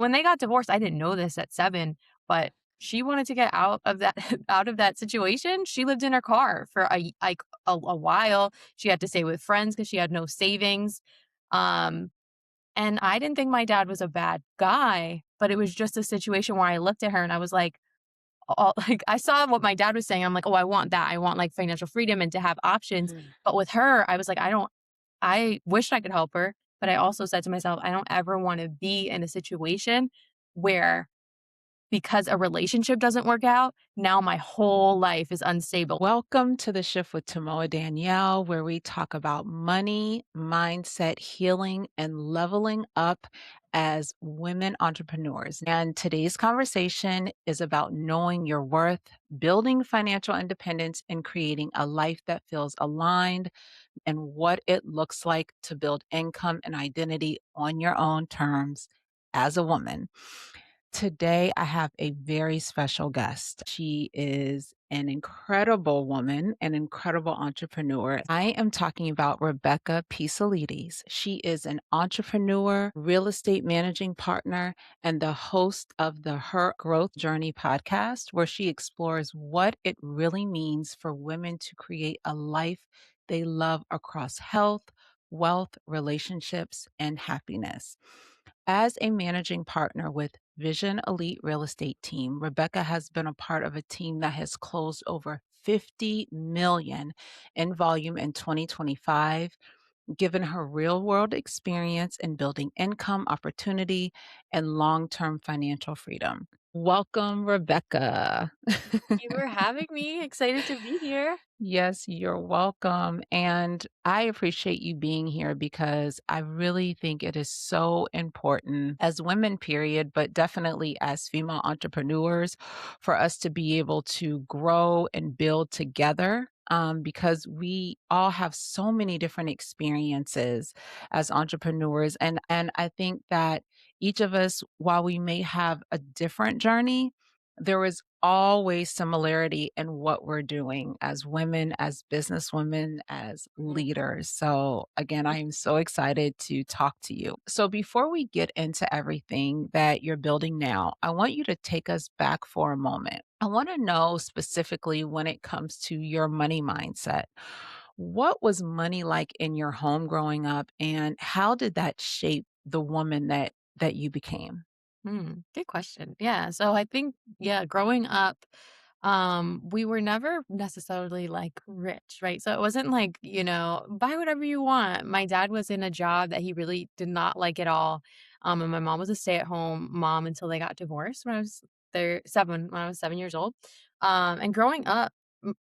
when they got divorced, I didn't know this at 7, but she wanted to get out of that out of that situation. She lived in her car for a while. She had to stay with friends because she had no savings. Um, and I didn't think my dad was a bad guy, but it was just a situation where I looked at her and I was like, all like, I saw what my dad was saying. I'm like, "Oh, I want that. I want, like, financial freedom and to have options." Mhm. But with her, I was like, I wish I could help her, but I also said to myself, I don't ever wanna be in a situation where because a relationship doesn't work out, now my whole life is unstable. Welcome to the Shift with Tamoa Danielle, where we talk about money, mindset, healing, and leveling up as women entrepreneurs. And today's conversation is about knowing your worth, building financial independence, and creating a life that feels aligned, and what it looks like to build income and identity on your own terms as a woman. Today, I have a very special guest. She is an incredible woman, an incredible entrepreneur. I am talking about Rebecca Pissalidis. She is an entrepreneur, real estate managing partner, and the host of the Her Growth Journey podcast, where she explores what it really means for women to create a life they love across health, wealth, relationships, and happiness. As a managing partner with Vision Elite Real Estate Team, Rebecca has been a part of a team that has closed over 50 million in volume in 2025, given her real world experience in building income opportunity and long term financial freedom. Welcome, Rebecca. You for having me. Excited to be here. Yes, you're welcome. And I appreciate you being here because I really think it is so important as women, period, but definitely as female entrepreneurs for us to be able to grow and build together. Because we all have so many different experiences as entrepreneurs. And I think that each of us, while we may have a different journey, there is always similarity in what we're doing as women, as businesswomen, as Mhm. leaders. So, again, I am so excited to talk to you. So, before we get into everything that you're building now, I want you to take us back for a moment. I want to know specifically when it comes to your money mindset. What was money like in your home growing up, and how did that shape the woman that you became? Good question. Yeah, so I think, yeah, growing up, we were never necessarily, like, rich, right? So it wasn't like, buy whatever you want. My dad was in a job that he really did not like at all, and my mom was a stay-at-home mom until they got divorced when I was 7 years old. And growing up,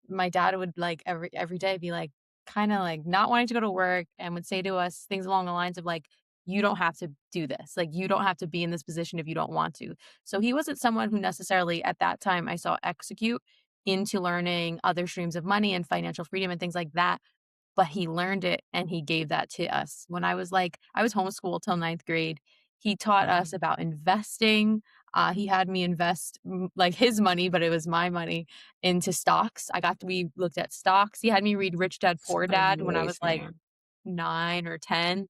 my dad would, like, every day be, like, kinda, like, not wanting to go to work and would say to us things along the lines of, like, you don't have to do this. Like, you don't have to be in this position if you don't want to. So he wasn't someone who necessarily at that time I saw execute into learning other streams of money and financial freedom and things like that. But he learned it and he gave that to us. When I was homeschooled till ninth grade. He taught us about investing. He had me invest like his money, but it was my money into stocks. We looked at stocks. He had me read Rich Dad It's Poor Dad when I was like amazing. 9 or 10,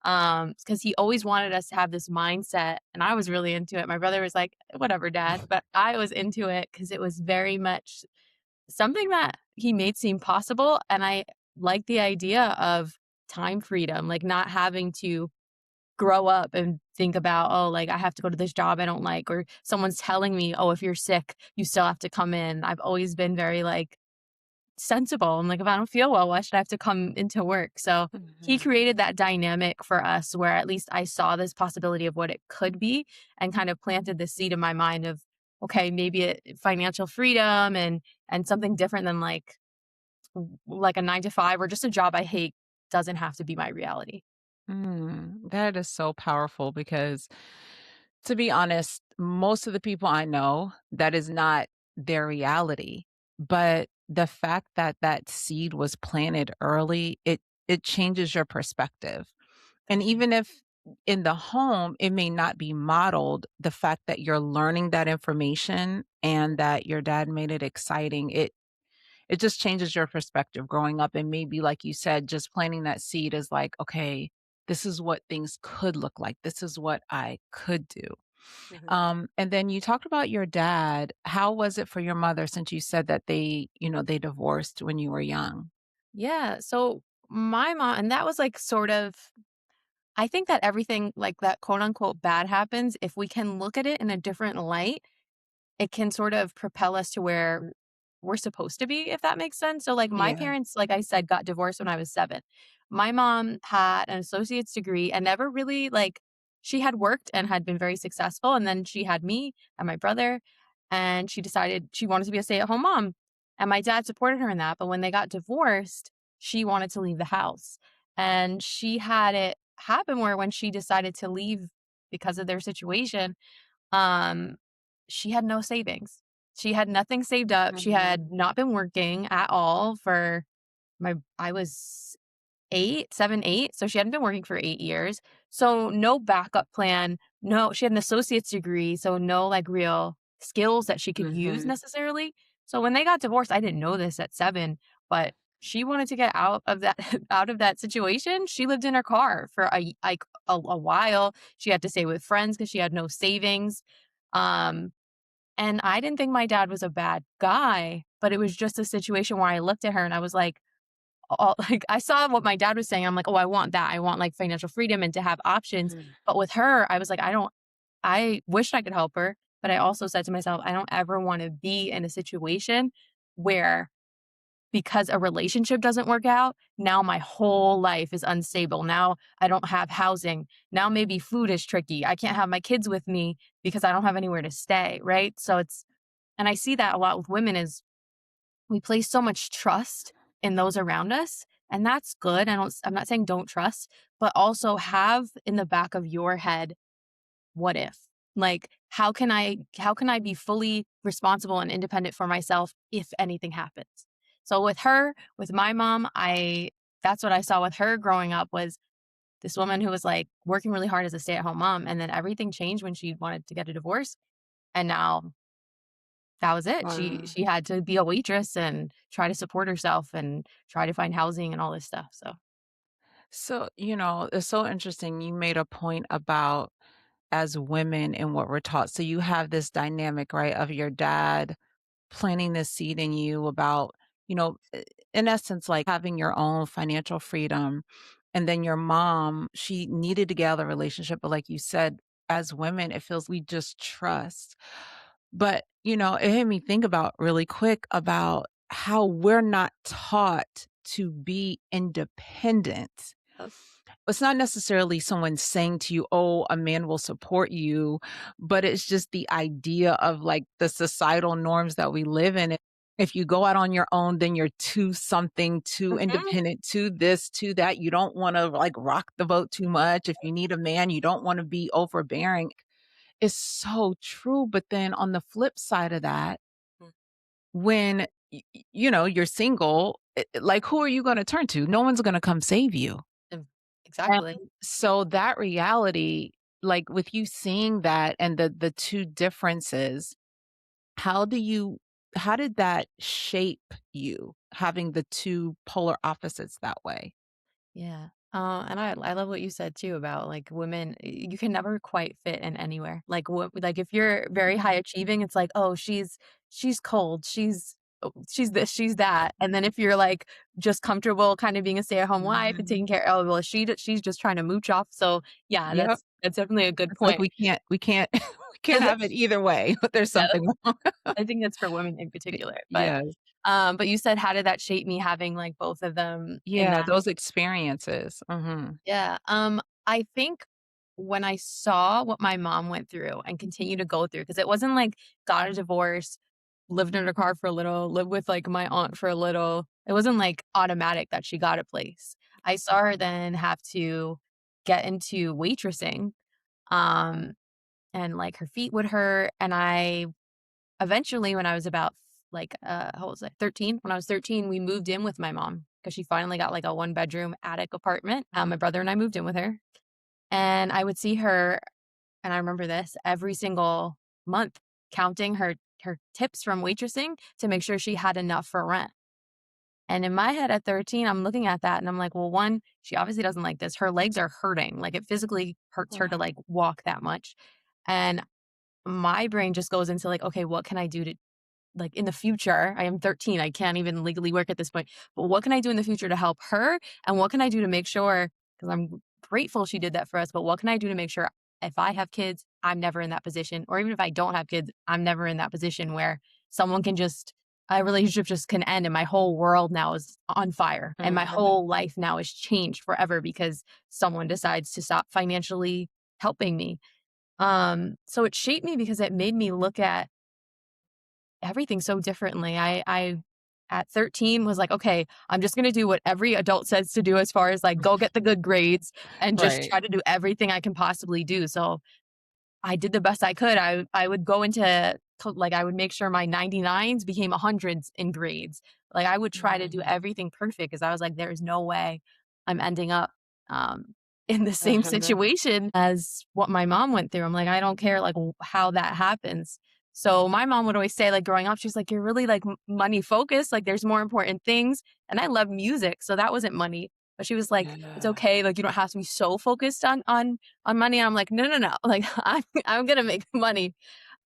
because he always wanted us to have this mindset, and I was really into it. My brother was like, "Whatever, dad," but I was into it because it was very much something that he made seem possible, and I like the idea of time freedom, like, not having to grow up and think about, "Oh, like, I have to go to this job I don't like," or someone's telling me, "Oh, if you're sick, you still have to come in." I've always been very, like, sensible. I'm like, if I don't feel well, why should I have to come into work? So he Mhm. created that dynamic for us where at least I saw this possibility of what it could be and kind of planted the seed in my mind of, okay, maybe financial freedom and something different than like a 9 to 5 or just a job I hate doesn't have to be my reality. That is so powerful because, to be honest, most of the people I know, that is not their reality. But the fact that that seed was planted early, it changes your perspective. And even if in the home, it may not be modeled, the fact that you're learning that information and that your dad made it exciting, it just changes your perspective growing up, and maybe, like you said, just planting that seed is like, "Okay, this is what things could look like. This is what I could do." Mhm. And then you talked about your dad. How was it for your mother since you said that they divorced when you were young? Yeah, so my mom and that was, like, sort of I think that everything, like, that quote, unquote, "bad" happens, if we can look at it in a different light, it can sort of propel us to where we're supposed to be, if that makes sense. So, like, my Yeah. parents, like I said, got divorced when I was 7. My mom had an associate's degree and never really, like she had worked and had been very successful, and then she had me and my brother, and she decided she wanted to be a stay-at-home mom, and my dad supported her in that, but when they got divorced, she wanted to leave the house, and she had it happen where when she decided to leave because of their situation, um, she had no savings. She had nothing saved up. She Mhm. had not been working at all for my I was 8, 7, 8, so she hadn't been working for 8 years. So no backup plan. No, she had an associate's degree, so no like real skills that she could use Mhm. necessarily. So when they got divorced, I didn't know this at 7, but she wanted to get out of that out of that situation. She lived in her car for a while. She had to stay with friends because she had no savings. Um, and I didn't think my dad was a bad guy, but it was just a situation where I looked at her and I was like, all like, I saw what my dad was saying. I'm like, "Oh, I want that. I want, like, financial freedom and to have options." Mhm. But with her, I was like, I wish I could help her, but I also said to myself, "I don't ever wanna be in a situation where because a relationship doesn't work out, now my whole life is unstable. Now I don't have housing. Now maybe food is tricky. I can't have my kids with me because I don't have anywhere to stay," right? So it's and I see that a lot with women is we place so much trust in those around us, and that's good. I'm not saying don't trust, but also have in the back of your head, what if? Like, how can I be fully responsible and independent for myself if anything happens? So with her, with my mom, I that's what I saw with her growing up was this woman who was like working really hard as a stay-at-home mom, and then everything changed when she wanted to get a divorce, and now that was it. She Wow. she had to be a waitress and try to support herself and try to find housing and all this stuff, so So, it's so interesting. You made a point about as women and what we're taught. So you have this dynamic, right, of your dad planting this seed in you about, in essence, like having your own financial freedom. And then your mom, she needed to get out of the relationship. But like you said, as women, it feels we just trust. But, it made me think about really quick about how we're not taught to be independent. uh, It's not necessarily someone saying to you, "Oh, a man will support you," but it's just the idea of, like, the societal norms that we live in. If you go out on your own, then you're too something, too mhm, independent, too this, too that. You don't wanna, like, rock the boat too much. If you need a man, you don't wanna be overbearing. It's so true, but then on the flip side of that, mm, when, you're single, like, who are you gonna turn to? No one's gonna come save you. mm, And exactly. so that reality, like with you seeing that and the 2 differences, how do you how did that shape you, having the 2 polar opposites that way? Yeah. And I love what you said too about like women, you can never quite fit in anywhere. Like if you're very high achieving, it's like, oh, she's cold, she's this, she's that. And then if you're like just comfortable, kind of being a stay at home wife and Mhm. taking care, oh well, she's just trying to mooch off. So yeah, Yep. that's definitely a good It's like point. we can't we can't have it either way, but there's Yeah, something wrong. I think that's for women in particular. Yes. But you said, how did that shape me having like both of them in Yeah, that? those experiences. Mhm. Yeah, I think when I saw what my mom went through and continue to go through, because it wasn't like got a divorce, lived in a car for a little, lived with like my aunt for a little. It wasn't like automatic that she got a place. I saw her then have to get into waitressing, um, and like her feet would hurt. And I eventually, when I was about like how was I 13? When I was 13, we moved in with my mom because she finally got like a 1 bedroom attic apartment. My brother and I moved in with her, and I would see her, and I remember this, every single month counting her tips from waitressing to make sure she had enough for rent. And in my head at 13, I'm looking at that and I'm like, well, one, she obviously doesn't like this. Her legs are hurting. Like it physically hurts her to Wow. like walk that much. And my brain just goes into like, okay, what can I do to like in the future? I am 13. I can't even legally work at this point. But what can I do in the future to help her? And what can I do to make sure, because I'm grateful she did that for us, but what can I do to make sure if I have kids, I'm never in that position? Or even if I don't have kids, I'm never in that position where someone can just, a relationship just can end and my whole world now is on fire and my Mhm. whole life now is changed forever because someone decides to stop financially helping me. So it shaped me because it made me look at everything so differently. I at 13 was like, "Okay, I'm just gonna do what every adult says to do as far as, like, go get the good grades and just Right. try to do everything I can possibly do." So I did the best I could. I would go into like, I would make sure my 99s became 100s in grades. Like, I would try to do Mhm. everything perfect because I was like, "There's no way I'm ending up, um, in the same Mhm. situation as what my mom went through." I'm like, "I don't care, like, how that happens." So, my mom would always say, like, growing up, she's like, "You're really, like, m money focused, like, there's more important things." And I love music, so that wasn't money. But she was like, "It's Yeah. okay, like, you don't have to be so focused on money." I'm like, "No, no, no. Like, I'm gonna make money."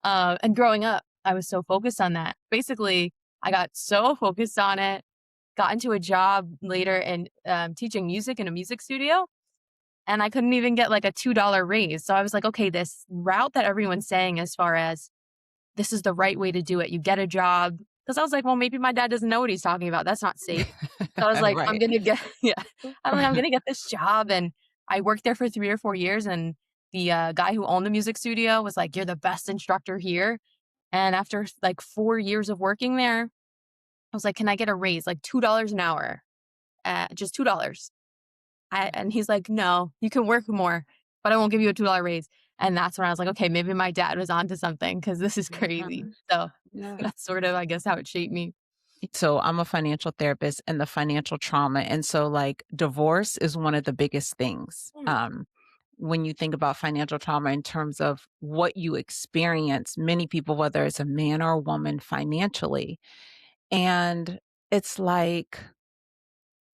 And growing up, I was so focused on that. Basically, I got so focused on it, got into a job later and teaching music in a music studio, and I couldn't even get like a $2 raise. So I was like, okay, this route that everyone's saying as far as this is the right way to do it. You get a job. Because I was like, well, maybe my dad doesn't know what he's talking about. That's not safe. So I was like, I'm Right. gonna get yeah. I'm like, I'm gonna get this job. And I worked there for 3 or 4 years. And the guy who owned the music studio was like, "You're the best instructor here." And after like 4 years of working there, I was like, "Can I get a raise? Like $2 an hour? Just $2." And he's like, "No, you can work more, but I won't give you a $2 raise." And that's when I was like, "Okay, maybe my dad was onto something because this is crazy." Mhm. So Yeah. that's sort of, I guess, how it shaped me. So I'm a financial therapist and the financial trauma. And so like divorce is one of the biggest things. Mm, When you think about financial trauma in terms of what you experience, many people, whether it's a man or a woman financially, and it's like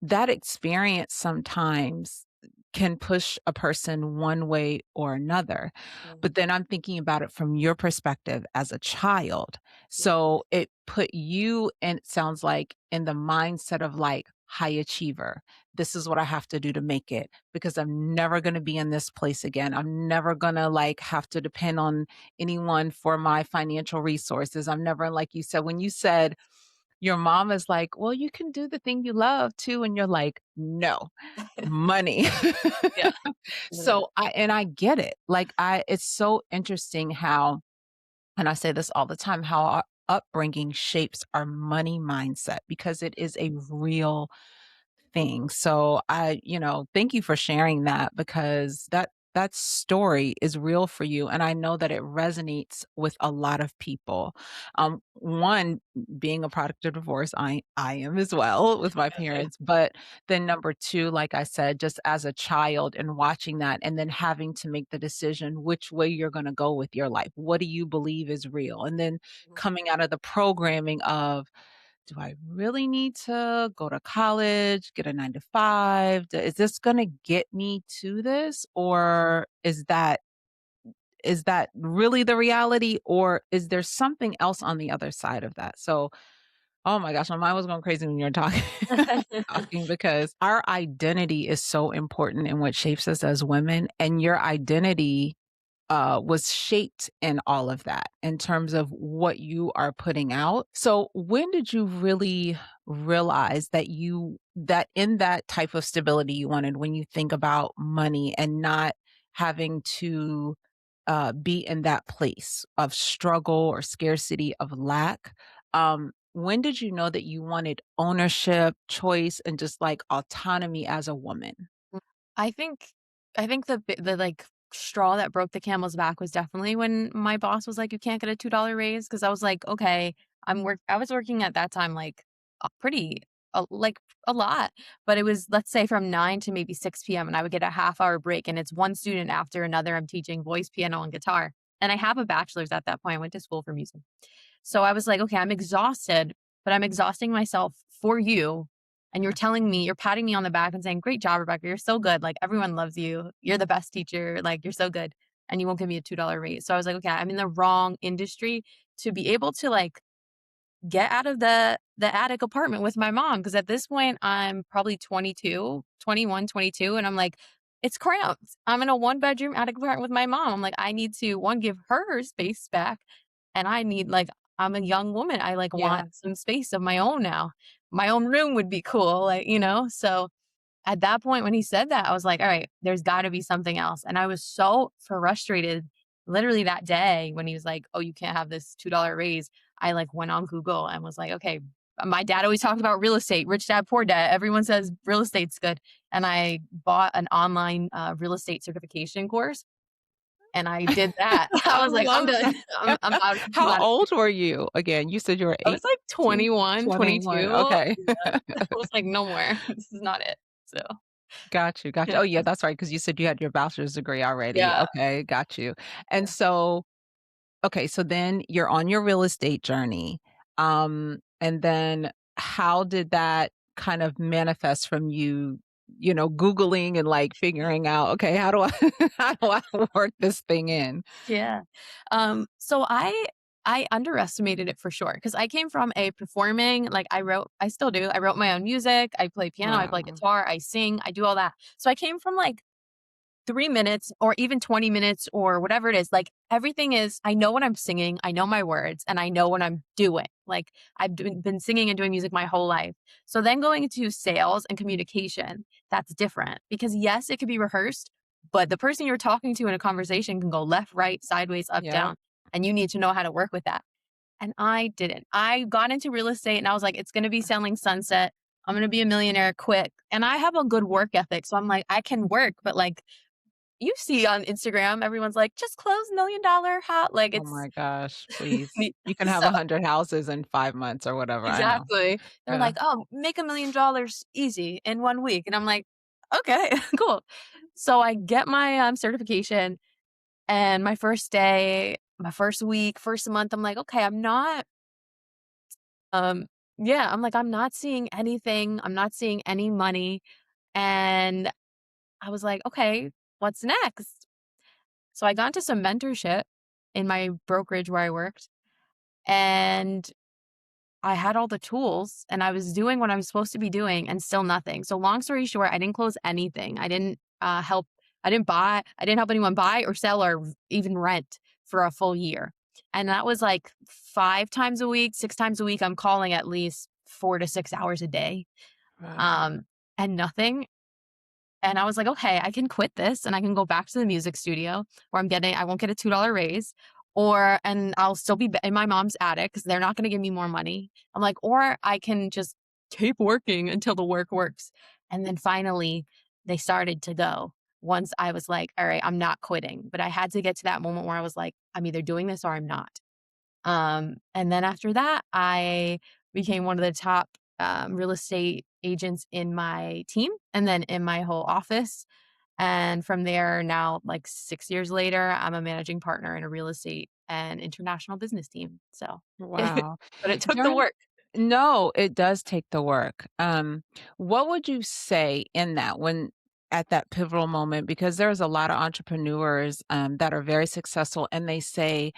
that experience sometimes can push a person one way or another. mhm, But then I'm thinking about it from your perspective as a child. yeah, So it put you, and it sounds like, in the mindset of like high achiever. This is what I have to do to make it because I'm never going to be in this place again. I'm never going to like have to depend on anyone for my financial resources. I'm never, like you said, when you said, your mom is like, "Well, you can do the thing you love too." And you're like, "No, money." yeah, literally. So I get it. Like it's so interesting how, and I say this all the time, how our upbringing shapes our money mindset because it is a real thing. So thank you for sharing that because that story is real for you and I know that it resonates with a lot of people. One, being a product of divorce, I am as well with my Okay. parents, but then number two, like I said, just as a child and watching that and then having to make the decision which way you're going to go with your life. What do you believe is real? And then Mhm. coming out of the programming of, do I really need to go to college, get a 9 to 5? Is this gonna get me to this? Or is that really the reality? Or is there something else on the other side of that? So, oh my gosh, my mind was going crazy when you were talking talking because our identity is so important in what shapes us as women, and your identity was shaped in all of that in terms of what you are putting out. So when did you really realize that in that type of stability you wanted when you think about money and not having to be in that place of struggle or scarcity of lack? When did you know that you wanted ownership, choice, and just like autonomy as a woman? I think the, like, straw that broke the camel's back was definitely when my boss was like, "You can't get a $2 raise," because I was like, "Okay." I was working at that time, like, pretty like, a lot, but it was, let's say, from 9 to maybe 6 p.m., and I would get a half-hour break, and it's one student after another. I'm teaching voice, piano, and guitar, and I have a bachelor's at that point. I went to school for music. So I was like, "Okay, I'm exhausted, but I'm exhausting myself for you, and you're patting me on the back and saying, 'Great job, Rebecca. You're so good. Like, everyone loves you. You're the best teacher. Like, you're so good.'" and you won't give me a $2 raise." So I was like, "Okay, I'm in the wrong industry to be able to, like, get out of the attic apartment with my mom, because at this point, I'm probably 22, 21, 22, and I'm like, "It's cramped. I'm in a one-bedroom attic apartment with my mom." I'm like, "I need to, 1, give her space back, and I need, like, I'm a young woman. I, like, want Yeah. some space of my own now. My own room would be cool," like, you know? So at that point, when he said that, I was like, "All right, there's gotta be something else." And I was so frustrated literally that day when he was like, "Oh, you can't have this $2 raise." I, like, went on Google and was like, "Okay." My dad always talked about real estate, rich dad, poor dad. Everyone says real estate's good. And I bought an online, real estate certification course, and I did that. I I was like, "I'm love done. that. I'm out. I'm How out of here." old were you? Again, you said you were I was like 18, 21, 21. 22. Okay. Yeah. I was like, "No more. This is not it." So, Got you, got you. yeah. Oh, yeah, that's right, because you said you had your bachelor's degree already. Yeah. Okay, got you. And Yeah. so okay, so then you're on your real estate journey. And then how did that kind of manifest from you, Googling and like figuring out, okay, how do I how do I work this thing in? Yeah. So I underestimated it for sure, because I came from a performing, like, I still do. I wrote my own music, I play piano, I play Wow. guitar, I sing, I do all that. So I came from, like, 3 minutes or even 20 minutes or whatever it is. Like, everything is, I know when I'm singing, I know my words, and I know what I'm doing. Like, been singing and doing music my whole life. So then going into sales and communication, that's different, because yes, it could be rehearsed, but the person you're talking to in a conversation can go left, right, sideways, up, Yep. down, and you need to know how to work with that. And I didn't. I got into real estate and I was like, it's going to be selling sunset. I'm going to be a millionaire quick. And I have a good work ethic. So I'm like, I can work, but, like, you see on Instagram, everyone's like, "Just close $1,000,000 like, Oh it's my gosh, please. You can have so 100 houses in 5 months or whatever, I know. exactly. They're Yeah. like, "Oh, make $1,000,000 easy in 1 week." And I'm like, "Okay, cool." So I get my, certification, and my first day, my first week, first month, I'm like, "Okay, I'm not," um yeah, I'm like, "I'm not seeing anything. I'm not seeing any money." And I was like, "Okay, what's next?" So I got into some mentorship in my brokerage where I worked, and I had all the tools and I was doing what I was supposed to be doing and still nothing. So long story short, I didn't close anything. I didn't buy, I didn't help anyone buy or sell or even rent for a full year. And that was like 5 times a week, 6 times a week. I'm calling at least 4 to 6 hours a day. Wow. Um, and nothing. And I was like, "Okay, I can quit this and I can go back to the music studio where I won't get a $2 raise, and I'll still be in my mom's attic because they're not gonna give me more money." I'm like, "Or I can just keep working until the work works." And then finally, they started to go once I was like, "All right, I'm not quitting." But I had to get to that moment where I was like, "I'm either doing this or I'm not." And then after that, I became one of the top, real estate agents in my team and then in my whole office. And from there, now, like 6 years later, I'm a managing partner in a real estate and international business team. So, Wow. but it took the During work. No, it does take the work. What would you say in that when at that pivotal moment? Because there's a lot of entrepreneurs that are very successful, and they say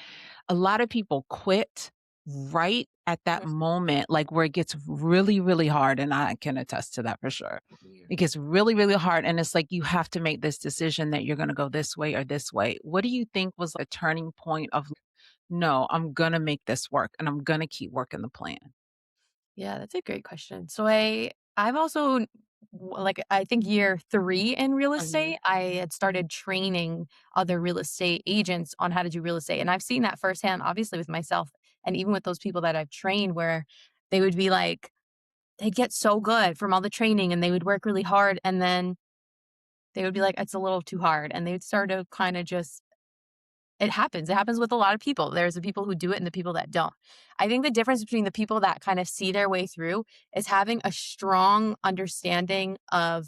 a lot of people quit right at that moment, like where it gets really, really hard. And I can attest to that for sure. It gets really, really hard. And it's like you have to make this decision that you're going to go this way or this way. What do you think was a turning point of no, I'm going to make this work and I'm going to keep working the plan? Yeah, that's a great question. So I've also like, I think year 3 in real Mhm. estate, I had started training other real estate agents on how to do real estate. And I've seen that firsthand, obviously with myself and even with those people that I've trained, where they would be like, they'd get so good from all the training and they would work really hard, and then they would be like, it's a little too hard. And they'd start to kind of just, it happens. It happens with a lot of people. There's the people who do it and the people that don't. I think the difference between the people that kind of see their way through is having a strong understanding of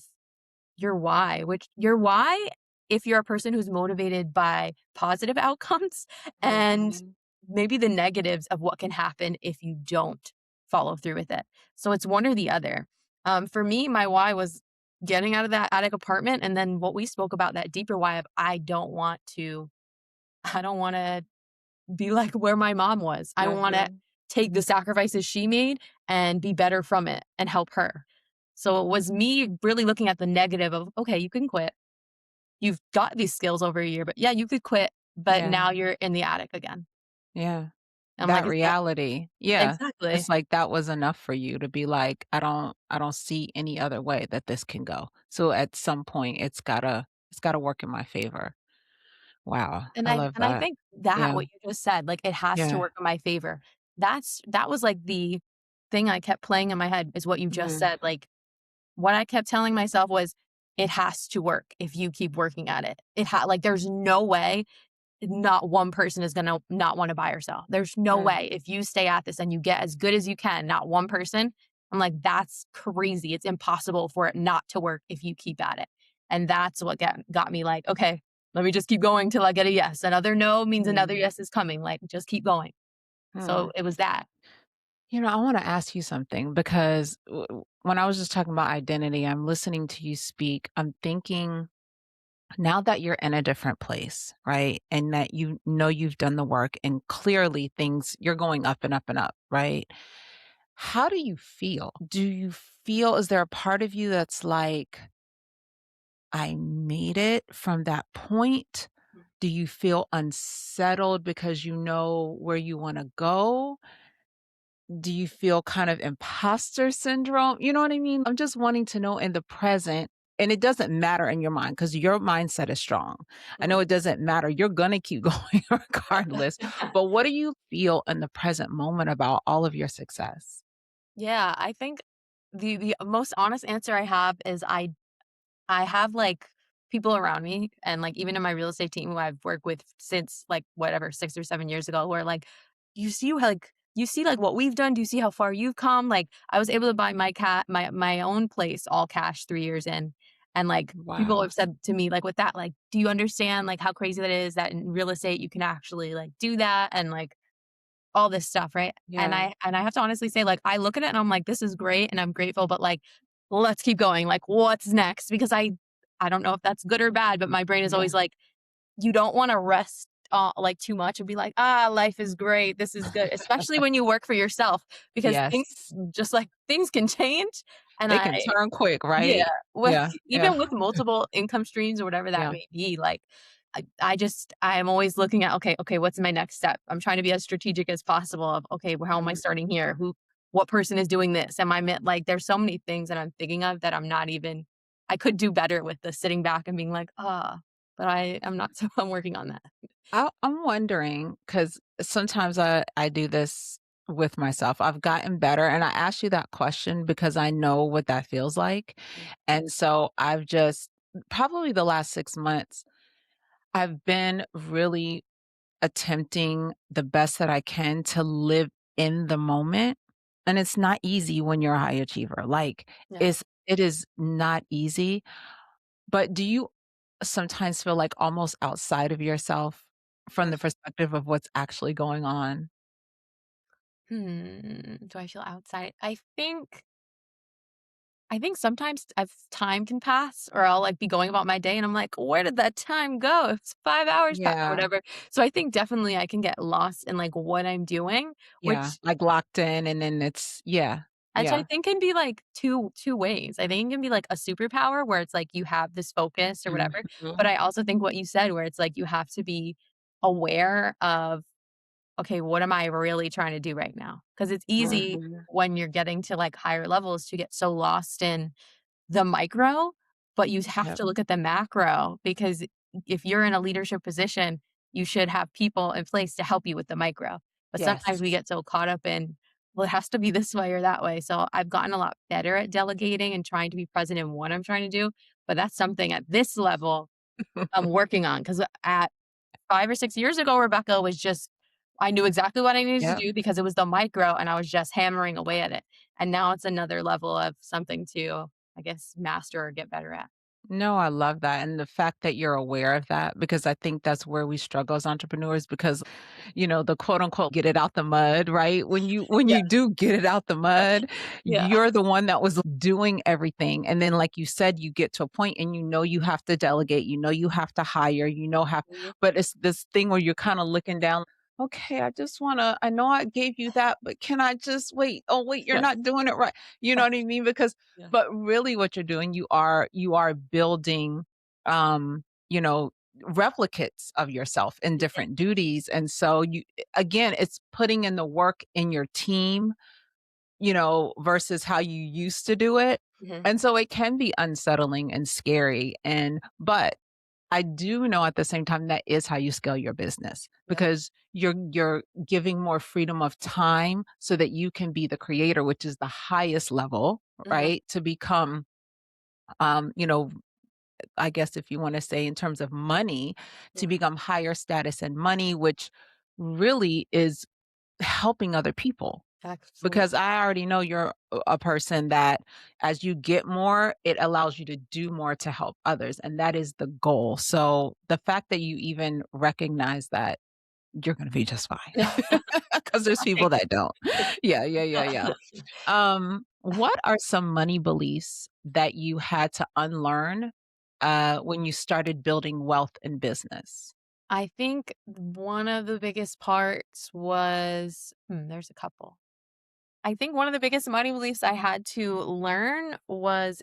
your why, which your why, if you're a person who's motivated by positive outcomes and Mhm. maybe the negatives of what can happen if you don't follow through with it. So it's one or the other. For me, my why was getting out of that attic apartment. And then what we spoke about, that deeper why of I don't want to I don't wanna be like where my mom was. I wanna Mhm. take the sacrifices she made and be better from it and help her. So it was me really looking at the negative of, "Okay, you can quit. You've got these skills over a year, but yeah, you could quit, but Yeah, now you're in the attic again." yeah. I'm like, That "Is that" reality. Yeah. exactly. It's like that was enough for you to be like, I don't see any other way that this can go. So at some point it's gotta work in my favor. Wow, I love And I that. think that Yeah, what you just said, like, it has to yeah. work in my favor. That was, like, the thing I kept playing in my head is what you just Mhm. said, like, what I kept telling myself was, "It has to work if you keep working at it." Like, there's no way not one person is gonna not wanna buy or sell. There's no Mm, way if you stay at this and you get as good as you can, not one person, I'm like, "That's crazy. It's impossible for it not to work if you keep at it." And that's what got me like, "Okay, let me just keep going till I get a yes. Another no means another mm, yes is coming, like, just keep going." hmm. So, it was that. I wanna ask you something because when I was just talking about identity, I'm listening to you speak, I'm thinking now that you're in a different place, right? And that you know you've done the work and clearly things you're going up and up and up, right? How do you feel? Do you feel is there a part of you that's like, I made it from that point? Do you feel unsettled because you know where you want to go? Do you feel kind of imposter syndrome? You know what I mean? I'm just wanting to know in the present, and it doesn't matter in your mind because your mindset is strong. I know Mhm. it doesn't matter. You're going to keep going regardless. But what do you feel in the present moment about all of your success? Yeah, I think the most honest answer I have is I have, like, people around me and, like, even in my real estate team who I've worked with since, like, whatever, 6 or 7 years ago, where, like, you see, like, what we've done? Do you see how far you've come? Like, I was able to buy my own place all cash 3 years in, and, like, people Wow. have said to me, like, with that, like, "Do you understand, like, how crazy that is that in real estate you can actually, like, do that?" And, like, all this stuff, right? Yeah. And I have to honestly say, like, I look at it and I'm like, "This is great, and I'm grateful, but, like, let's keep going, like, what's next?" Because I don't know if that's good or bad, but my brain is Yeah. always like, you don't wanna rest, like, too much and be like, "Ah, life is great, this is good," especially when you work for yourself because Yes. things can change, and They can turn quick, yeah, right? with Yeah. Yeah. even with multiple income streams or whatever that Yeah. may be, like, I'm always looking at, "Okay, what's my next step?" I'm trying to be as strategic as possible of, "Okay, well, how am I Mm. starting here? What person is doing this? Am I meant" like, there's so many things that I'm thinking of that I'm not even I could do better with the sitting back and being like, "Ah," but I'm not so I'm working on that. I'm wondering because sometimes I do this with myself. I've gotten better, and I asked you that question because I know what that feels like, Mm, and so I've just probably the last 6 months, I've been really attempting the best that I can to live in the moment, and it's not easy when you're a high achiever, like, yeah. it is not easy, but do you sometimes feel like almost outside of yourself from the perspective of what's actually going on? Do I feel outside? I think sometimes as time can pass or I'll, like, be going about my day and I'm like, "Where did that time go? It's 5 hours pa" or Yeah, whatever. So I think definitely I can get lost in, like, what I'm doing, yeah, which like locked in and then it's yeah, I yeah. think can be, like, two ways. I think it can be, like, a superpower where it's, like, you have this focus or whatever, but Mhm, I also think what you said where it's, like, you have to be aware of, "Okay, what am I really trying to do right now?" Because it's easy mhm. when you're getting to, like, higher levels to get so lost in the micro, but you have Yep. to look at the macro because if you're in a leadership position, you should have people in place to help you with the micro. But sometimes we Yes. get so caught up in, well, it has to be this way or that way. So I've gotten a lot better at delegating and trying to be present in what I'm trying to do. But that's something at this level I'm working on because at 5 or 6 years ago, Rebecca was just, I knew exactly what I needed to Yep. do because it was the micro and I was just hammering away at it. And now it's another level of something to, I guess, master or get better at. No, I love that, and the fact that you're aware of that, because I think that's where we struggle as entrepreneurs because, the quote unquote "get it out the mud," right? When Yeah, you do get it out the mud, yeah. you're the one that was doing everything, and then like you said, you get to a point and you have to delegate, you have to hire, have Mhm. but it's this thing where you're kinda looking down, "Okay, I know I gave you that, but can I just wait? Oh, wait, you're Yeah, not doing it right." You know what I mean? Because yeah, but really what you're doing, you are building, um, you know, replicates of yourself in yeah. different duties. And so again, it's putting in the work in your team, versus how you used to do it. Mhm. And so it can be unsettling and scary. But I do know at the same time that is how you scale your business Yeah. because you're giving more freedom of time so that you can be the creator, which is the highest level, Mhm. right? To become um, you know, I guess if you want to say in terms of money, to Yeah. become higher status and money, which really is helping other people. Because Absolutely. I already know you're a person that as you get more, it allows you to do more to help others. And that is the goal. So the fact that you even recognize that you're going to be just fine because there's people that don't. Yeah, yeah, yeah, yeah. What are some money beliefs that you had to unlearn, when you started building wealth in business? I think one of the biggest parts was there's a couple. I think one of the biggest money beliefs I had to learn was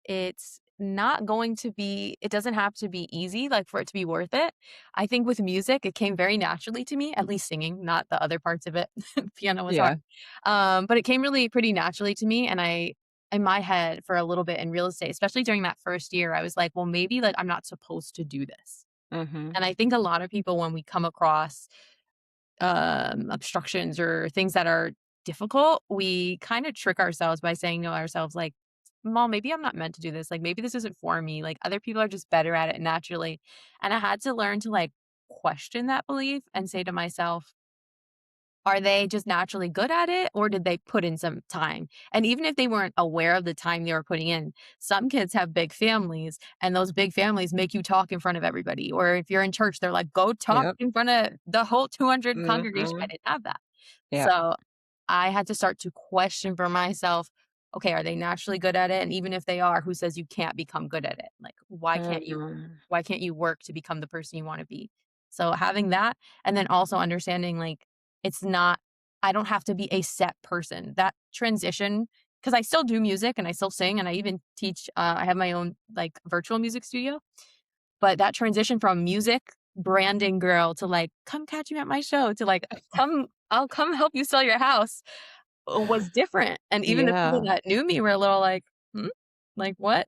it doesn't have to be easy, like, for it to be worth it. I think with music, it came very naturally to me, at least singing, not the other parts of it. Piano was hard. Yeah. But it came really pretty naturally to me, and in my head for a little bit in real estate, especially during that first year, I was like, "Well, maybe, like, I'm not supposed to do this." Mhm. And I think a lot of people, when we come across obstructions or things that are difficult, we kind of trick ourselves by saying to ourselves, like, well, maybe I'm not meant to do this. Like, maybe this isn't for me. Like, other people are just better at it naturally. And I had to learn to like question that belief and say to myself, are they just naturally good at it or did they put in some time? And even if they weren't aware of the time they were putting in, some kids have big families and those big families make you talk in front of everybody. Or if you're in church, they're like, go talk Yep. in front of the whole 200 congregation. I Mhm. didn't have that. Yep. So I had to start to question for myself, okay, are they naturally good at it? And even if they are, who says you can't become good at it? Like, Mhm. why can't you work to become the person you want to be? So having that and then also understanding like it's not I don't have to be a set person. That transition, because I still do music and I still sing and I even teach, I have my own like virtual music studio. But that transition from music branding girl to like, come catch me at my show to like, I'll come help you sell your house was different. And even the people Yeah. that knew me were a little like, hmm, like what?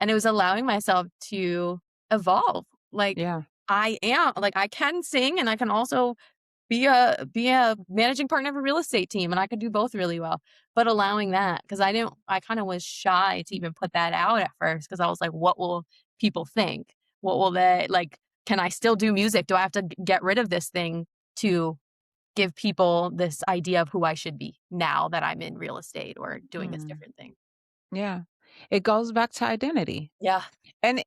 And it was allowing myself to evolve. Like Yeah. I can sing and I can also be a managing partner of a real estate team, and I could do both really well. But allowing that, because I kinda was shy to even put that out at first, because I was like, "What will people think? What will they like, can I still do music? Do I have to get rid of this thing to give people this idea of who I should be now that I'm in real estate or doing this Mm. different thing?" Yeah. It goes back to identity. Yeah, And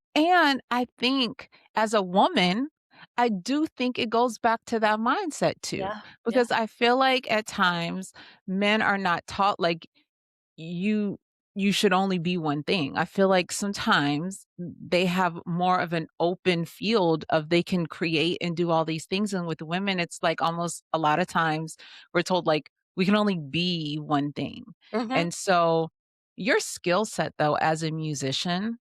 I think as a woman, I do think it goes back to that mindset too, yeah, yeah. because I feel like at times men are not taught like you you should only be one thing. I feel like sometimes they have more of an open field of they can create and do all these things. And with women, it's like almost a lot of times we're told like we can only be one thing. Mhm. And so your skill set though as a musician,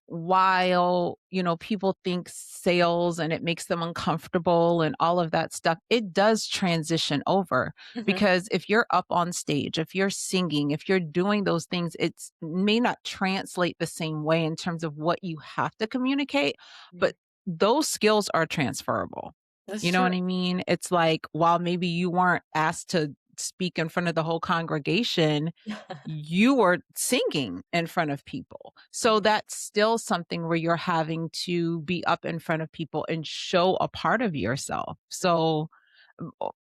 while, people think sales and it makes them uncomfortable and all of that stuff, it does transition over Mhm. because if you're up on stage, if you're singing, if you're doing those things, it's may not translate the same way in terms of what you have to communicate, Mhm. but those skills are transferable. That's You know true. what I mean? It's like while maybe you weren't asked to speak in front of the whole congregation, you were singing in front of people. So Mhm. that's still something where you're having to be up in front of people and show a part of yourself. So,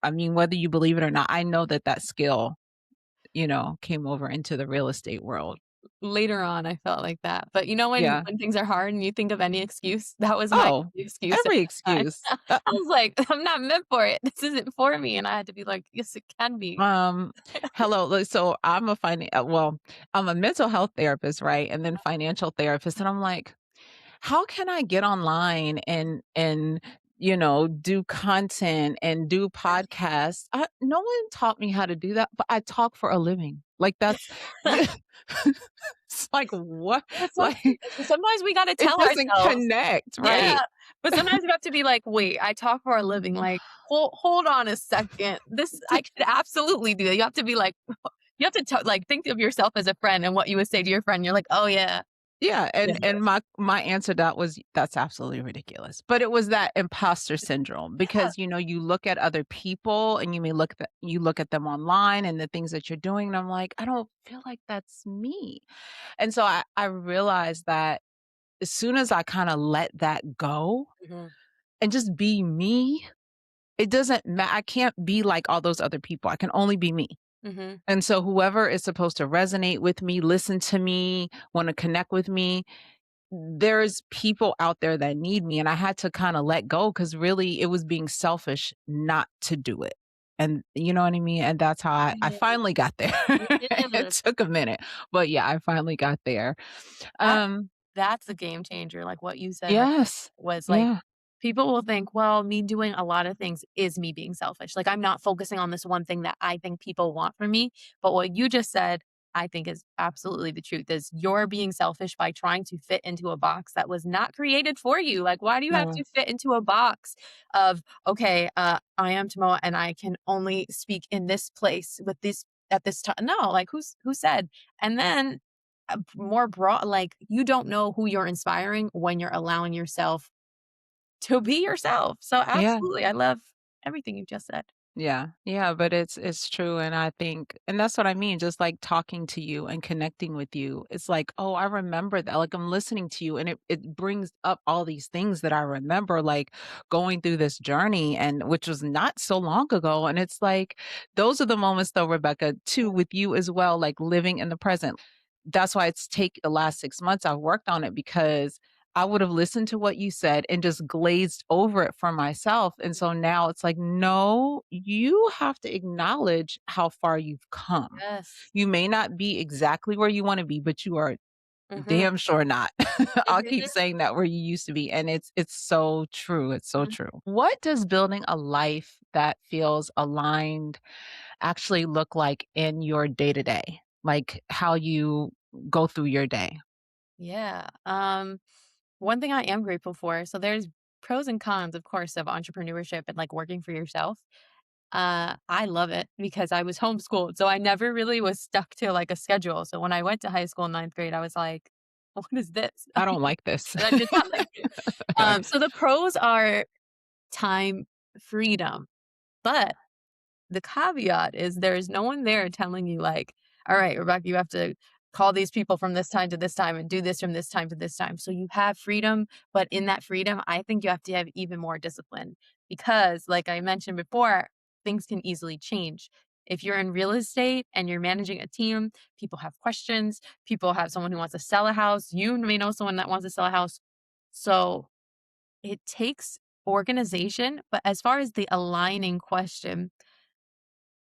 I mean, whether you believe it or not, I know that that skill, came over into the real estate world. Later on, I felt like that. But you know Yeah. when things are hard and you think of any excuse? That was my Oh, excuse at every that time. excuse. I was like, "I'm not meant for it. This isn't for me." And I had to be like, "Yes, it can be." Um, hello. So I'm a mental health therapist, right? And then financial therapist. And I'm like, how can I get online and do content and do podcasts? No one taught me how to do that, but I talk for a living. Like that's yeah. It's like what? Well, Like sometimes we gotta it tell doesn't ourselves. connect, Yeah, right? but sometimes we have to be like, "Wait, I talk for a living." Like, hold on a second. This I could absolutely do that." You have to be like you have to like, think of yourself as a friend and what you would say to your friend. You're like, "Oh, yeah. Yeah, Yeah, and my answer to that was, "That's absolutely ridiculous." But it was that imposter syndrome yeah." because, you look at other people and you look at them online and the things that you're doing, and I'm like, "I don't feel like that's me." And so I realized that as soon as I kinda let that go Mhm, and just be me, it doesn't I can't be like all those other people, I can only be me. mhm. And so whoever is supposed to resonate with me, listen to me, wanna connect with me, there's people out there that need me, and I had to kinda let go because really it was being selfish not to do it. And you know what I mean? And that's how I Yeah, finally got there. It yeah. took a minute, but yeah, I finally got there. That Um, that's a game changer, like, what you said right yes. was, like, Yeah. people will think, "Well, me doing a lot of things is me being selfish." Like, I'm not focusing on this one thing that I think people want from me, but what you just said, I think is absolutely the truth, is you're being selfish by trying to fit into a box that was not created for you. Like, why do you have No. to fit into a box of, "Okay, I am Tamoa, and I can only speak in this place with this at this time." No, like, who said? And then more broad, like, you don't know who you're inspiring when you're allowing yourself to be yourself. So Yeah. absolutely, I love everything you just said. Yeah, yeah, but it's true, and I think and that's what I mean, just, like, talking to you and connecting with you, it's like, "Oh, I remember that," like, I'm listening to you, and it brings up all these things that I remember, like, going through this journey and which was not so long ago, and it's like, those are the moments though, Rebecca, too, with you as well, like, living in the present. That's why it's take the last 6 months I've worked on it because I would have listened to what you said and just glazed over it for myself, and so now it's like, "No, you have to acknowledge how far you've come. Yes. You may not be exactly where you wanna be, but you are Mhm, damn sure not." I'll keep mhm. saying that where you used to be, and it's so true, it's so Mhm. true. What does building a life that feels aligned actually look like in your day-to-day? Like, how you go through your day? Yeah, one thing I am grateful for, so there's pros and cons, of course, of entrepreneurship and, like, working for yourself. I love it because I was homeschooled, so I never really was stuck to, like, a schedule. So when I went to high school in 9th grade, I was like, "What is this?" I don't like this. I did not like it. So the pros are time freedom, but the caveat is there is no one there telling you like, "All right, Rebecca, you have to call these people from this time to this time and do this from this time to this time." So you have freedom, but in that freedom, I think you have to have even more discipline because like I mentioned before, things can easily change. If you're in real estate and you're managing a team, people have questions, people have someone who wants to sell a house, you may know someone that wants to sell a house. So it takes organization, but as far as the aligning question,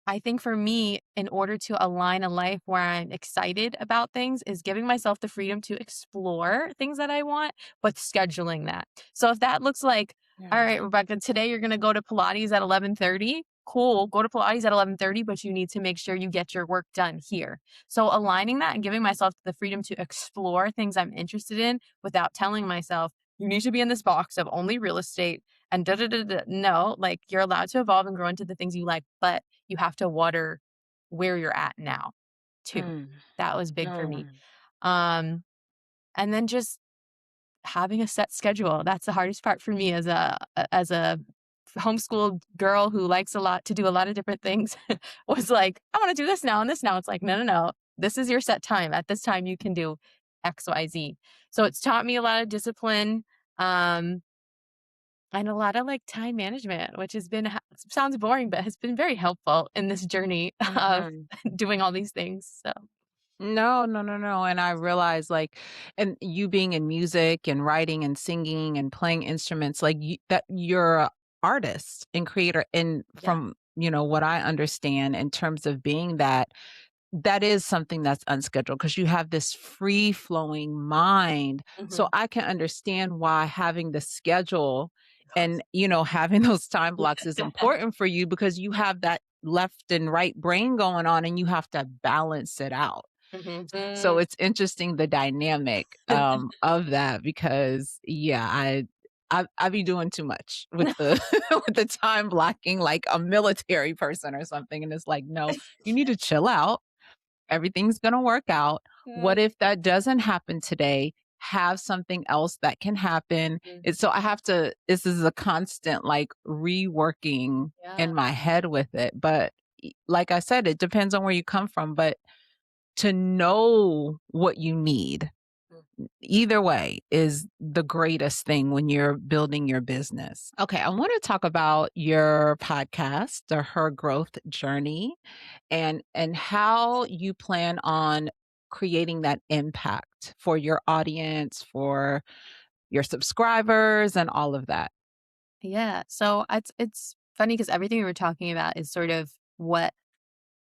I think for me, in order to align a life where I'm excited about things is giving myself the freedom to explore things that I want, but scheduling that. So if that looks like, all Yeah. right, Rebecca, today you're going to go to Pilates at 11:30. Cool, go to Pilates at 11:30, but you need to make sure you get your work done here. So aligning that and giving myself the freedom to explore things I'm interested in without telling myself, you need to be in this box of only real estate and da da da da. No, like you're allowed to evolve and grow into the things you like, but you have to water where you're at now too. Mm. That was big for me. Mm. Um, and then just having a set schedule. That's the hardest part for me as a homeschooled girl who likes a lot to do a lot of different things was like, I want to do this now and this now. It's like, no, no, no. This is your set time. At this time you can do XYZ. So it's taught me a lot of discipline. Um, and a lot of, like, time management, which has been sounds boring, but has been very helpful in this journey of Mhm. doing all these things, so No, no, no, no, and I realize, like and you being in music and writing and singing and playing instruments, like, you that you're a artist and creator, and Yeah. from, what I understand in terms of being that, that is something that's unscheduled because you have this free flowing mind. So Mhm. I can understand why having the schedule Yes. and, having those time Yeah. blocks is important for you because you have that left and right brain going on and you have to balance it out. Mhm. So Mm. it's interesting the dynamic of that because yeah, I be doing too much with the with the time blocking like a military person or something. And it's like, no, you need to chill out. Everything's gonna work out. What if that doesn't happen today? Have something else that can happen. Mhm. It's so I have to this is a constant like reworking Yeah. in my head with it. But like I said, it depends on where you come from. But to know what you need Mm. either way is the greatest thing when you're building your business. Okay, I want to talk about your podcast, the Her Growth Journey, and how you plan on creating that impact for your audience, for your subscribers and all of that. Yeah. So it's funny because everything we were talking about is sort of what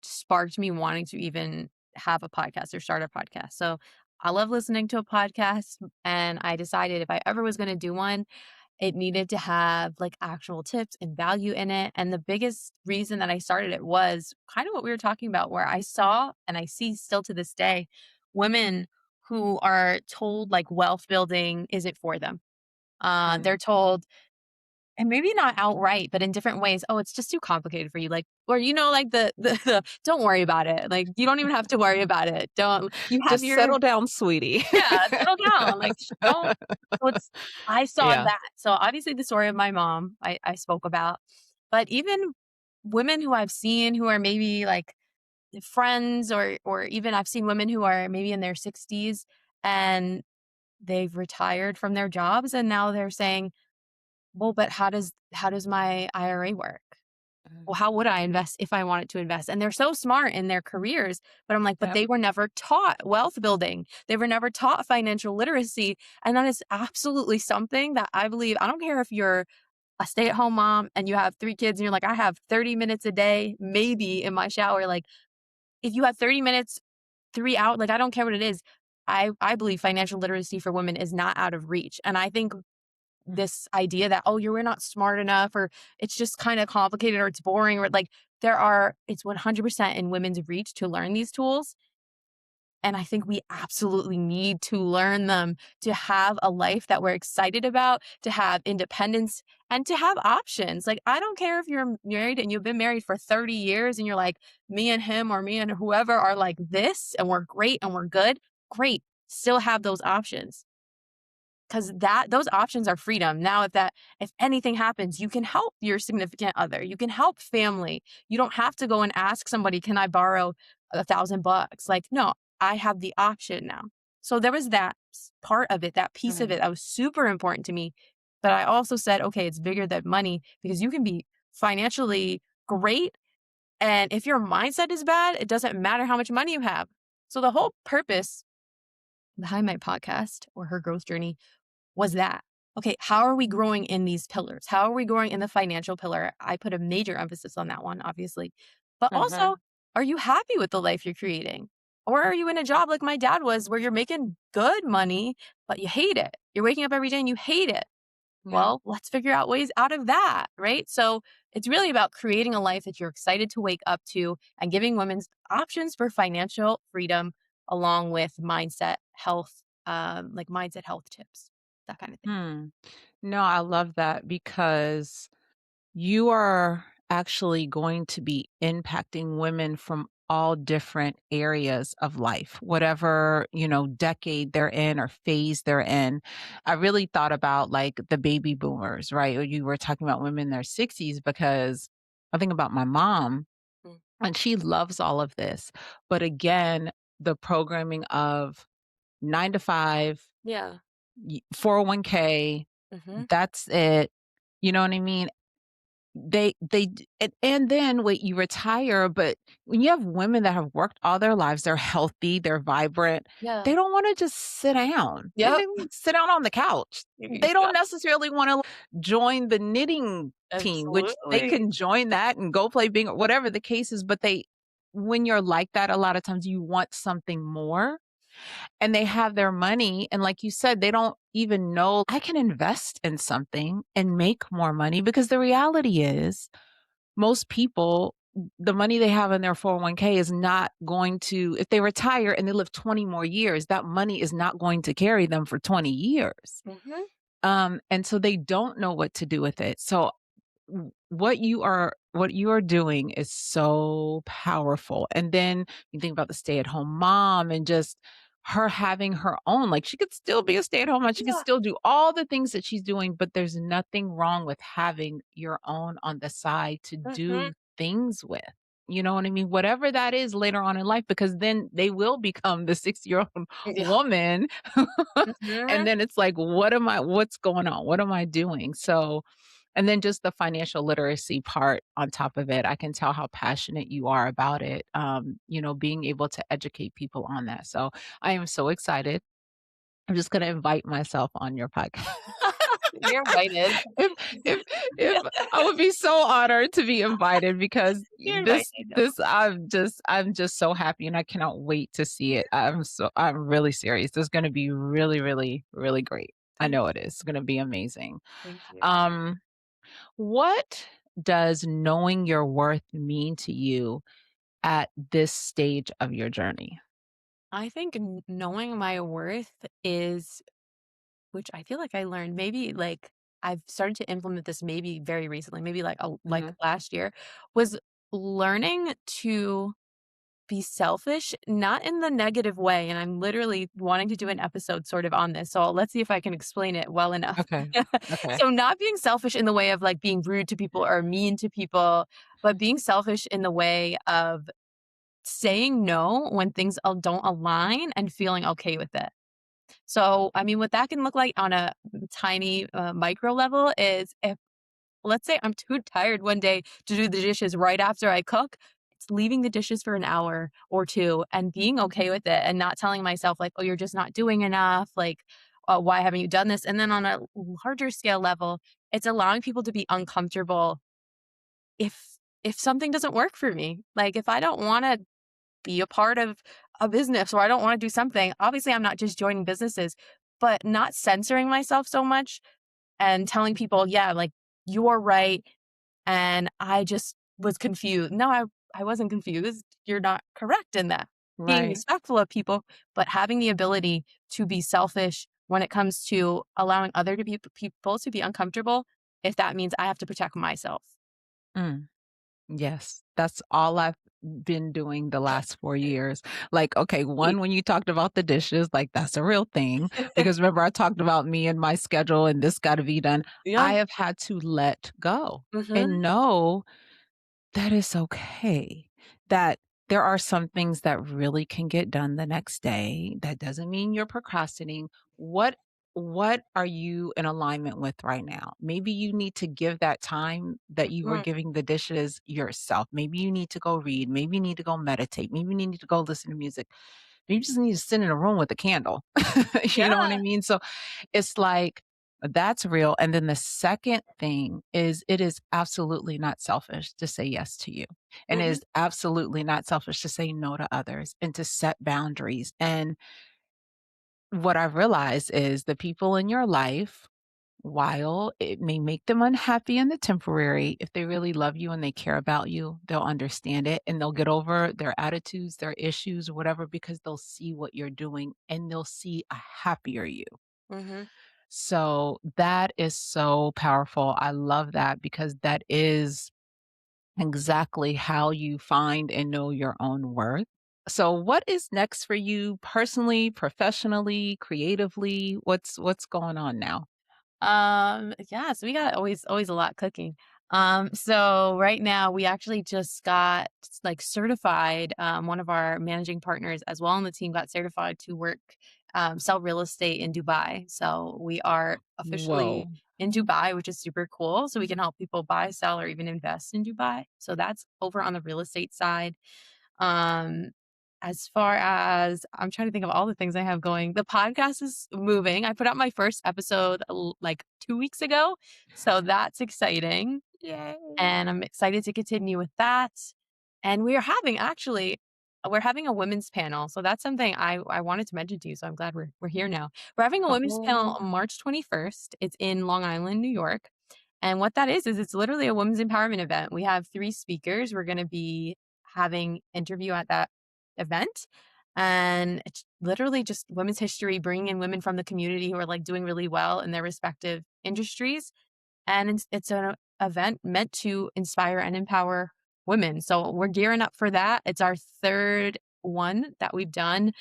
sparked me wanting to even have a podcast or start a podcast. So I love listening to a podcast, and I decided if I ever was going to do one, it needed to have like actual tips and value in it. And the biggest reason that I started it was kind of what we were talking about, where I saw and I see still to this day women who are told like wealth building isn't for them. Mm. They're told, and maybe not outright, but in different ways, "Oh, it's just too complicated for you," like or, like, the "Don't worry about it," like, "You don't even have to worry about it. Don't you have Just your" settle down, sweetie. Yeah, "Settle down," like, "Sh don't." So it's I saw Yeah. that. So, obviously, the story of my mom, I spoke about, but even women who I've seen who are maybe, like, friends or even I've seen women who are maybe in their 60s, and they've retired from their jobs, and now they're saying, well, but how does my IRA work? Well, Mm. how would I invest if I wanted to invest? And they're so smart in their careers, but I'm like, but Yep. they were never taught wealth building. They were never taught financial literacy. And that is absolutely something that I believe, I don't care if you're a stay-at-home mom and you have 3 kids and you're like, I have 30 minutes a day, maybe in my shower. Like if you have 30 minutes, 3 hours, like I don't care what it is. I believe financial literacy for women is not out of reach. And I think this idea that, oh, we're not smart enough or it's just kind of complicated or it's boring or like it's 100% in women's reach to learn these tools. And I think we absolutely need to learn them to have a life that we're excited about, to have independence and to have options. Like, I don't care if you're married and you've been married for 30 years and you're like, me and him or me and whoever are like this and we're great and we're good. Great. Still have those options. 'Cause those options are freedom. Now if anything happens, you can help your significant other, you can help family. You don't have to go and ask somebody, "Can I borrow $1,000?" Like, no, I have the option now. So there was that part of it, that piece of Mhm. it that was super important to me. But I also said, "Okay, it's bigger than money," because you can be financially great, and if your mindset is bad, it doesn't matter how much money you have. So the whole purpose behind my podcast or her growth journey was that. Okay, how are we growing in these pillars? How are we growing in the financial pillar? I put a major emphasis on that one, obviously. But also, Mhm. are you happy with the life you're creating? Or are you in a job like my dad was where you're making good money, but you hate it? You're waking up every day and you hate it. Yep. Well, let's figure out ways out of that, right? So it's really about creating a life that you're excited to wake up to and giving women options for financial freedom along with mindset, health, like mindset health tips, that kind of thing. Hmm. No, I love that because you are actually going to be impacting women from all different areas of life, whatever, decade they're in or phase they're in. I really thought about like the baby boomers, right? Or you were talking about women in their 60s because I think about my mom Mm. and she loves all of this. But again, the programming of 9 to 5, Yeah. 401k, Mhm. that's it. You know what I mean? and then wait, you retire, but when you have women that have worked all their lives, they're healthy, they're vibrant, Yeah. they don't wanna just sit down. Yep. They sit down on the couch. They don't Yep. necessarily wanna join the knitting team, which they Absolutely. can join that and go play bingo, whatever the case is, but they when you're like that, a lot of times you want something more, and they have their money, and like you said, they don't even know, "I can invest in something and make more money," because the reality is most people, the money they have in their 401k is not going to, if they retire and they live 20 more years, that money is not going to carry them for 20 years. Mhm. And so they don't know what to do with it. So what you are doing is so powerful. And then you think about the stay-at-home mom and just her having her own, like she could still be a stay-at-home mom, she could Yeah. still do all the things that she's doing, but there's nothing wrong with having your own on the side to Mhm. do things with. You know what I mean? Whatever that is later on in life, because then they will become the 60-year-old Yeah. woman. And Mhm. then it's like, what's going on? What am I doing? So, and then just the financial literacy part on top of it, I can tell how passionate you are about it, being able to educate people on that. So I am so excited. I'm just going to invite myself on your podcast. You're invited. if if if Yeah. I would be so honored to be invited because You're this invited, of this I'm just so happy and I cannot wait to see it. I'm really serious. It's going to be really, really, really great. I Thank know it is. It's going to be amazing. thank you. Um what does knowing your worth mean to you at this stage of your journey? I think knowing my worth is, which I feel like I learned maybe like I've started to implement this maybe very recently, maybe like Mhm. last year, was learning to be selfish, not in the negative way. And I'm literally wanting to do an episode sort of on this. So let's see if I can explain it well enough. Okay. Okay. So, not being selfish in the way of like being rude to people or mean to people, but being selfish in the way of saying no when things don't align and feeling okay with it. So, I mean, what that can look like on a tiny micro level is if, let's say, I'm too tired one day to do the dishes right after I cook, it's leaving the dishes for an hour or two and being okay with it and not telling myself, like, oh, you're just not doing enough. Like, why haven't you done this? And then on a larger scale level, it's allowing people to be uncomfortable if something doesn't work for me. Like, if I don't want to be a part of a business or I don't want to do something, obviously, I'm not just joining businesses, but not censoring myself so much and telling people, yeah, like, you're right and I just was confused. No, I wasn't confused. You're not correct in that. Being Right. respectful of people, but having the ability to be selfish when it comes to allowing other to be people to be uncomfortable, if that means I have to protect myself. Mm. Yes, that's all I've been doing the last 4 years. Like, okay, Ye- one, when you talked about the dishes, like, that's a real thing, because remember I talked about me and my schedule and this gotta be done. Yeah. I have had to let go Hmm. and know that is okay. That there are some things that really can get done the next day. That doesn't mean you're procrastinating. What are you in alignment with right now? Maybe you need to give that time that you were giving the dishes yourself. Maybe you need to go read. Maybe you need to go meditate. Maybe you need to go listen to music. Maybe you just need to sit in a room with a candle. You know what I Yeah. mean? So it's like, that's real. And then the second thing is it is absolutely not selfish to say yes to you. And it Hmm. is absolutely not selfish to say no to others and to set boundaries. And what I've realized is the people in your life, while it may make them unhappy in the temporary, if they really love you and they care about you, they'll understand it and they'll get over their attitudes, their issues, or whatever, because they'll see what you're doing and they'll see a happier you. Hmm. So that is so powerful. I love that because that is exactly how you find and know your own worth. So what is next for you personally, professionally, creatively? What's going on now? Yeah, so we got always a lot cooking. So right now we actually just got like certified. One of our managing partners as well on the team got certified to work sell real estate in Dubai. So we are officially Whoa. in Dubai, which is super cool. So we can help people buy, sell, or even invest in Dubai. So that's over on the real estate side. Um, as far as I'm trying to think of all the things I have going, the podcast is moving. I put out my first episode like 2 weeks ago. So that's exciting. Yay. And I'm excited to continue with that. And we are having actually we're having a women's panel. So that's something I wanted to mention to you. So I'm glad we're here now. We're having a women's panel Oh. on March 21st. It's in Long Island, New York. And what that is it's literally a women's empowerment event. We have 3 speakers. We're going to be having interview at that event. And it's literally just women's history, bringing in women from the community who are like doing really well in their respective industries, and it's an event meant to inspire and empower women. So we're gearing up for that. It's our 3rd one that we've done.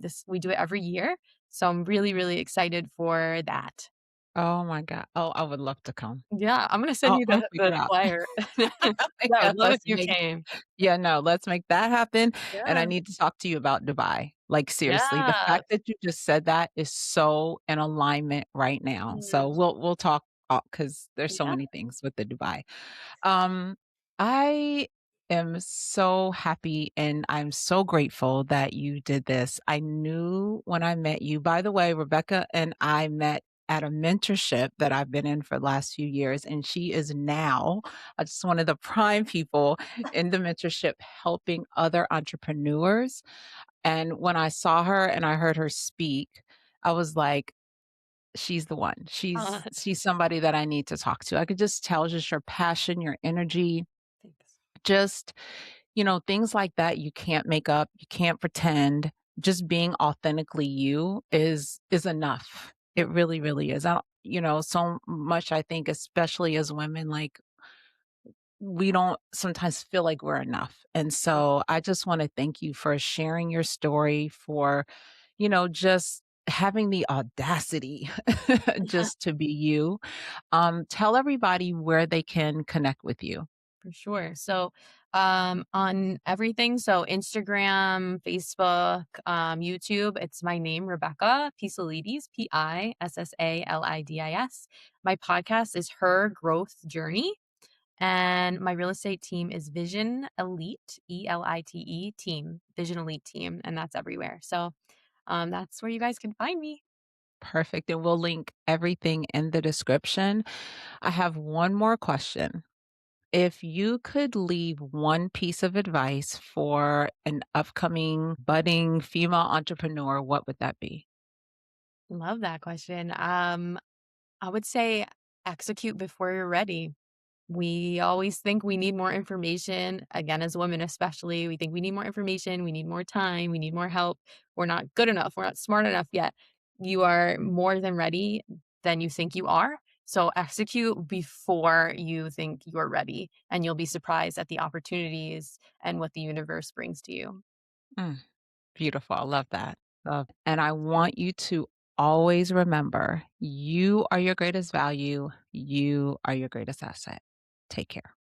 This we do it every year. So I'm really, really excited for that. Oh my god. Oh, I would love to come. Yeah, I'm gonna send you I'll the figure it out. flyer. Yeah, I Yeah, would love if you came. yeah, no, let's make that happen, and I Yeah. need to talk to you about Dubai. Like, seriously, the Yeah. fact that you just said that is so in alignment right now. So Mhm. we'll talk, because there's so Yeah, many things with the Dubai. Um, I am so happy and I'm so grateful that you did this. I knew when I met you, by the way, Rebecca and I met at a mentorship that I've been in for the last few years, and she is now just one of the prime people in the mentorship helping other entrepreneurs. And when I saw her and I heard her speak, I was like, she's the one. uh, She's somebody that I need to talk to. I could just tell just your passion, your energy, thanks. just, things like that you can't make up, you can't pretend. Just being authentically you is enough. It really, really is. I don't, so much I think, especially as women, like we don't sometimes feel like we're enough. And Yeah. so I just want to thank you for sharing your story, for, just having the audacity just to be you. Tell everybody where they can connect with you. For sure. So, on everything, so Instagram, Facebook, YouTube, it's my name, Rebecca Pissalidis, Pissalidis. My podcast is Her Growth Journey, and my real estate team is Vision Elite, Elite team, Vision Elite team, and that's everywhere. So, that's where you guys can find me. Perfect. And we'll link everything in the description. I have one more question. If you could leave one piece of advice for an upcoming budding female entrepreneur, what would that be? Love that question. I would say execute before you're ready. We always think we need more information. Again, as women, especially, we think we need more information, we need more time, we need more help. We're not good enough, we're not smart enough yet. You are more than ready than you think you are. So execute before you think you're ready, and you'll be surprised at the opportunities and what the universe brings to you. Mm, beautiful. I love that. And I want you to always remember you are your greatest value. You are your greatest asset. Take care.